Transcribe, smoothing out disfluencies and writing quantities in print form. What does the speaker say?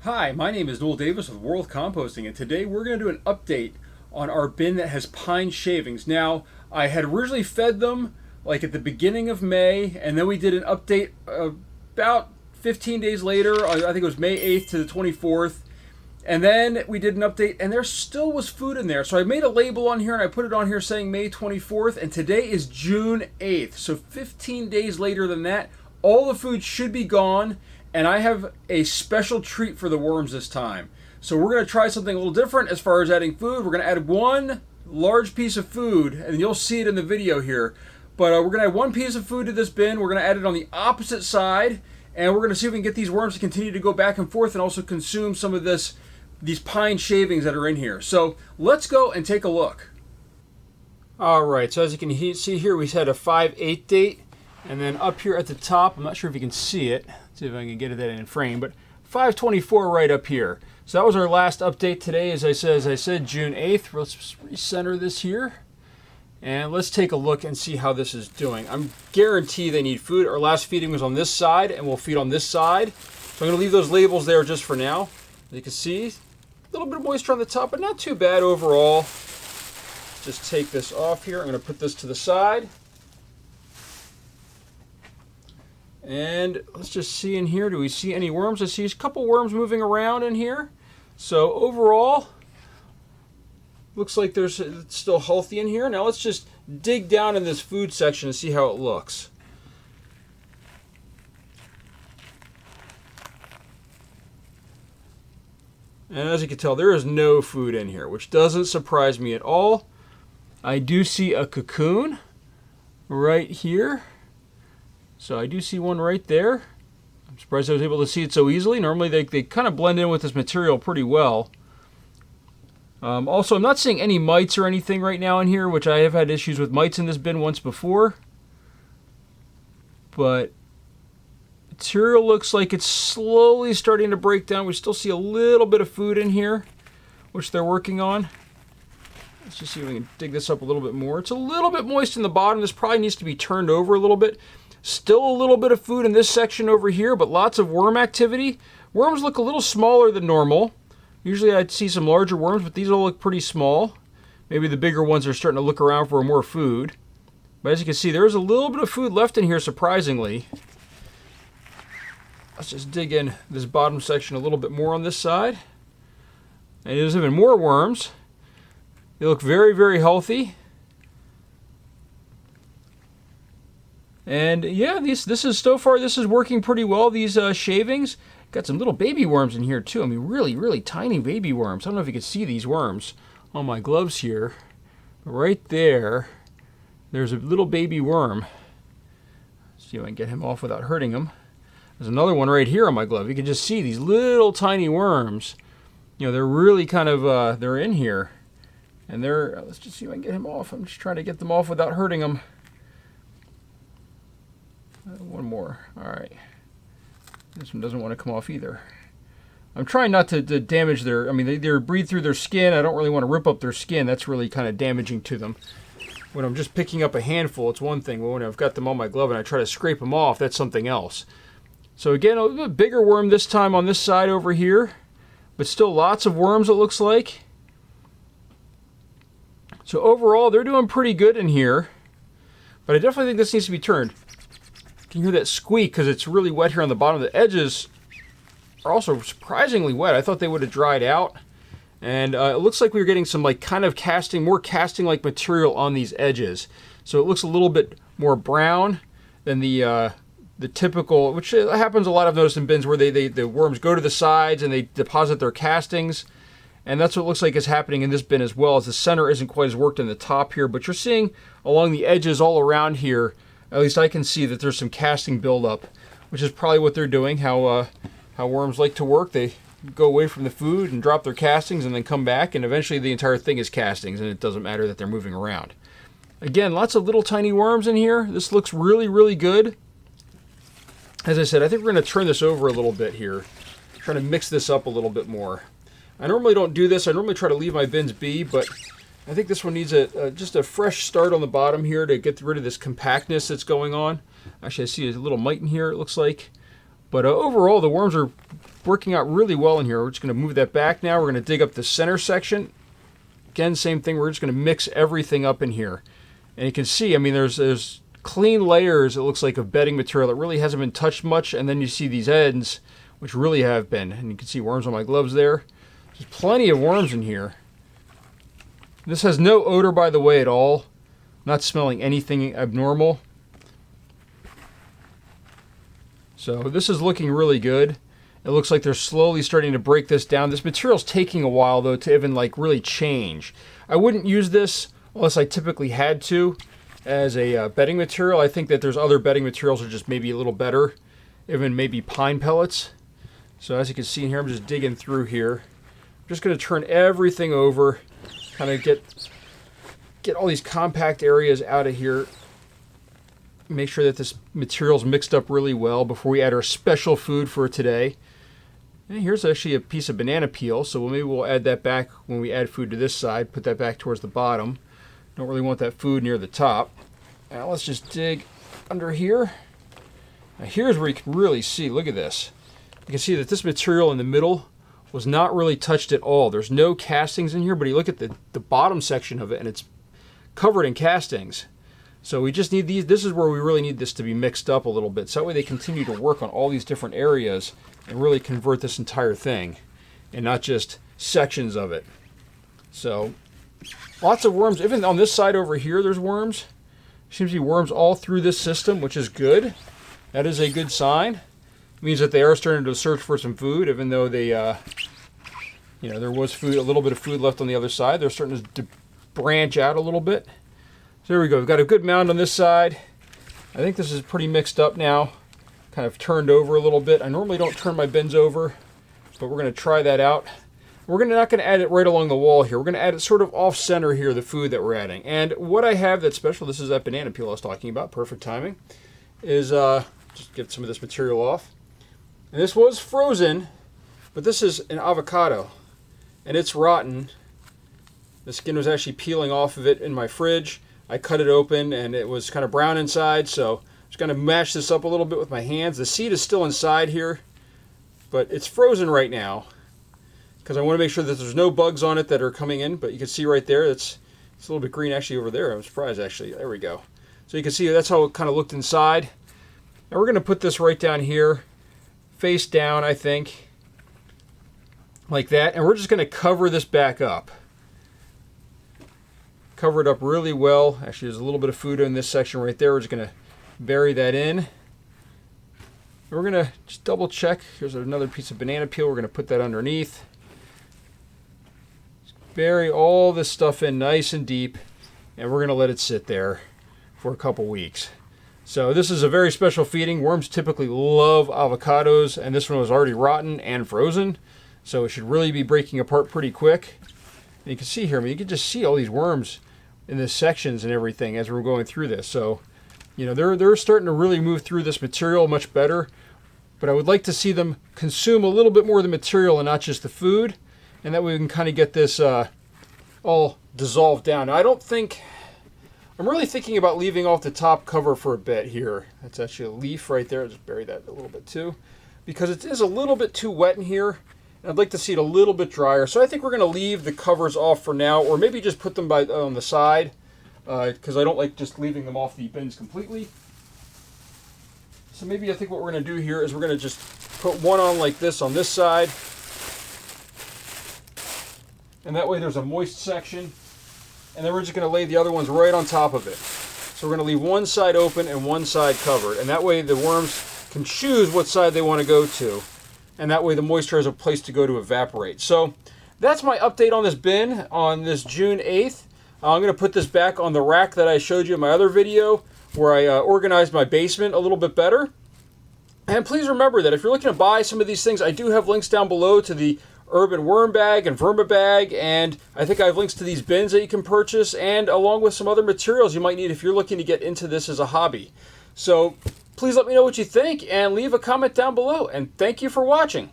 Hi, my name is Noel Davis with World Composting, and today we're going to do an update on our bin that has pine shavings. Now, I had originally fed them like at the beginning of May, and then we did an update about 15 days later. I think it was May 8th to the 24th. And then we did an update, and there still was food in there. So I made a label on here, and I put it on here saying May 24th, and today is June 8th. So 15 days later than that, all the food should be gone, and I have a special treat for the worms this time. So we're going to try something a little different as far as adding food. We're going to add one large piece of food, and you'll see it in the video here. But we're going to add one piece of food to this bin. We're going to add it on the opposite side, and we're going to see if we can get these worms to continue to go back and forth and also consume some of these pine shavings that are in here. So let's go and take a look. All right, so as you can see here, we had a 5/8 date, and then up here at the top, I'm not sure if you can see it. Let's see if I can get that in frame, but 5/24 right up here. So that was our last update today. As I said, June 8th. Let's recenter this here, and let's take a look and see how this is doing. I'm guarantee they need food. Our last feeding was on this side, and we'll feed on this side. So I'm going to leave those labels there just for now. As you can see, a little bit of moisture on the top, but not too bad overall. Just take this off here. I'm going to put this to the side. And let's just see in here, do we see any worms? I see a couple worms moving around in here. So overall, looks like it's still healthy in here. Now let's just dig down in this food section and see how it looks. And as you can tell, there is no food in here, which doesn't surprise me at all. I do see a cocoon right here. So I do see one right there. I'm surprised I was able to see it so easily. Normally they kind of blend in with this material pretty well. Also, I'm not seeing any mites or anything right now in here, which I have had issues with mites in this bin once before. But material looks like it's slowly starting to break down. We still see a little bit of food in here, which they're working on. Let's just see if we can dig this up a little bit more. It's a little bit moist in the bottom. This probably needs to be turned over a little bit. Still a little bit of food in this section over here, but lots of worm activity. Worms look a little smaller than normal. Usually I'd see some larger worms, but these all look pretty small. Maybe the bigger ones are starting to look around for more food. But as you can see, there's a little bit of food left in here, surprisingly. Let's just dig in this bottom section a little bit more on this side. And there's even more worms. They look very, very healthy. And yeah, this is so far, this is working pretty well, these shavings. Got some little baby worms in here too. I mean, really, really tiny baby worms. I don't know if you can see these worms on my gloves here. Right there, there's a little baby worm. Let's see if I can get him off without hurting him. There's another one right here on my glove. You can just see these little tiny worms. You know, they're really kind of, they're in here. And let's just see if I can get him off. I'm just trying to get them off without hurting them. One more. All right. This one doesn't want to come off either. I'm trying not to damage their, I mean, they breathe through their skin. I don't really want to rip up their skin. That's really kind of damaging to them. When I'm just picking up a handful, it's one thing. But when I've got them on my glove and I try to scrape them off, that's something else. So again, a little bit bigger worm this time on this side over here. But still lots of worms, it looks like. So overall, they're doing pretty good in here. But I definitely think this needs to be turned. You can hear that squeak because it's really wet here on the bottom. The edges are also surprisingly wet. I thought they would have dried out. And it looks like we were getting some like kind of more casting-like material on these edges. So it looks a little bit more brown than the typical, which happens a lot. I've noticed in bins where the worms go to the sides and they deposit their castings. And that's what it looks like is happening in this bin as well, as the center isn't quite as worked in the top here. But you're seeing along the edges all around here, at least I can see that there's some casting buildup, which is probably what they're doing, how worms like to work. They go away from the food and drop their castings and then come back, and eventually the entire thing is castings, and it doesn't matter that they're moving around. Again, lots of little tiny worms in here. This looks really, really good. As I said, I think we're going to turn this over a little bit here. Trying to mix this up a little bit more. I normally don't do this. I normally try to leave my bins be, but I think this one needs just a fresh start on the bottom here to get rid of this compactness that's going on. Actually, I see a little mite in here, it looks like. But overall, the worms are working out really well in here. We're just going to move that back now. We're going to dig up the center section. Again, same thing. We're just going to mix everything up in here. And you can see, I mean, there's clean layers, it looks like, of bedding material that really hasn't been touched much. And then you see these ends, which really have been. And you can see worms on my gloves there. There's plenty of worms in here. This has no odor, by the way, at all. Not smelling anything abnormal. So this is looking really good. It looks like they're slowly starting to break this down. This material's taking a while, though, to even like really change. I wouldn't use this unless I typically had to as a bedding material. I think that there's other bedding materials that are just maybe a little better, even maybe pine pellets. So as you can see in here, I'm just digging through here. I'm just going to turn everything over, kind of get all these compact areas out of here. Make sure that this material's mixed up really well before we add our special food for today. And here's actually a piece of banana peel, so maybe we'll add that back when we add food to this side. Put that back towards the bottom. Don't really want that food near the top. Now let's just dig under here. Now here's where you can really see, look at this. You can see that this material in the middle was not really touched at all. There's no castings in here, but you look at the bottom section of it and it's covered in castings. So we just need these. This is where we really need this to be mixed up a little bit. So that way they continue to work on all these different areas and really convert this entire thing and not just sections of it. So lots of worms. Even on this side over here, there's worms. Seems to be worms all through this system, which is good. That is a good sign. It means that they are starting to search for some food, even though they, there was food, a little bit of food left on the other side. They're starting to branch out a little bit. So there we go. We've got a good mound on this side. I think this is pretty mixed up now. Kind of turned over a little bit. I normally don't turn my bins over, but we're going to try that out. We're not going to add it right along the wall here. We're going to add it sort of off center here, the food that we're adding. And what I have that's special, this is that banana peel I was talking about, perfect timing, is just get some of this material off. And this was frozen, but this is an avocado, and it's rotten. The skin was actually peeling off of it in my fridge. I cut it open and it was kind of brown inside, so I'm just going to mash this up a little bit with my hands. The seed is still inside here, but it's frozen right now because I want to make sure that there's no bugs on it that are coming in. But you can see right there, it's a little bit green actually over there. I'm surprised actually. There we go. So you can see that's how it kind of looked inside. Now we're going to put this right down here, face down, I think, like that. And we're just going to cover this back up. Cover it up really well. Actually, there's a little bit of food in this section right there. We're just going to bury that in. And we're going to just double check. Here's another piece of banana peel. We're going to put that underneath. Just bury all this stuff in nice and deep, and we're going to let it sit there for a couple weeks. So this is a very special feeding. Worms typically love avocados, and this one was already rotten and frozen, so it should really be breaking apart pretty quick. And you can see here, I mean, you can just see all these worms in the sections and everything as we're going through this. So, they're starting to really move through this material much better. But I would like to see them consume a little bit more of the material and not just the food. And that way we can kind of get this all dissolved down. Now, I'm really thinking about leaving off the top cover for a bit here. That's actually a leaf right there. I'll just bury that a little bit too, because it is a little bit too wet in here. I'd like to see it a little bit drier, so I think we're going to leave the covers off for now, or maybe just put them on the side, because I don't like just leaving them off the bins completely. So maybe I think what we're going to do here is we're going to just put one on like this on this side, and that way there's a moist section, and then we're just going to lay the other ones right on top of it. So we're going to leave one side open and one side covered, and that way the worms can choose what side they want to go to. And that way the moisture has a place to go to evaporate. So that's my update on this bin on this June 8th. I'm going to put this back on the rack that I showed you in my other video where I organized my basement a little bit better. And please remember that if you're looking to buy some of these things, I do have links down below to the Urban Worm Bag and Verma Bag, and I think I have links to these bins that you can purchase, and along with some other materials you might need if you're looking to get into this as a hobby. So please let me know what you think and leave a comment down below. And thank you for watching.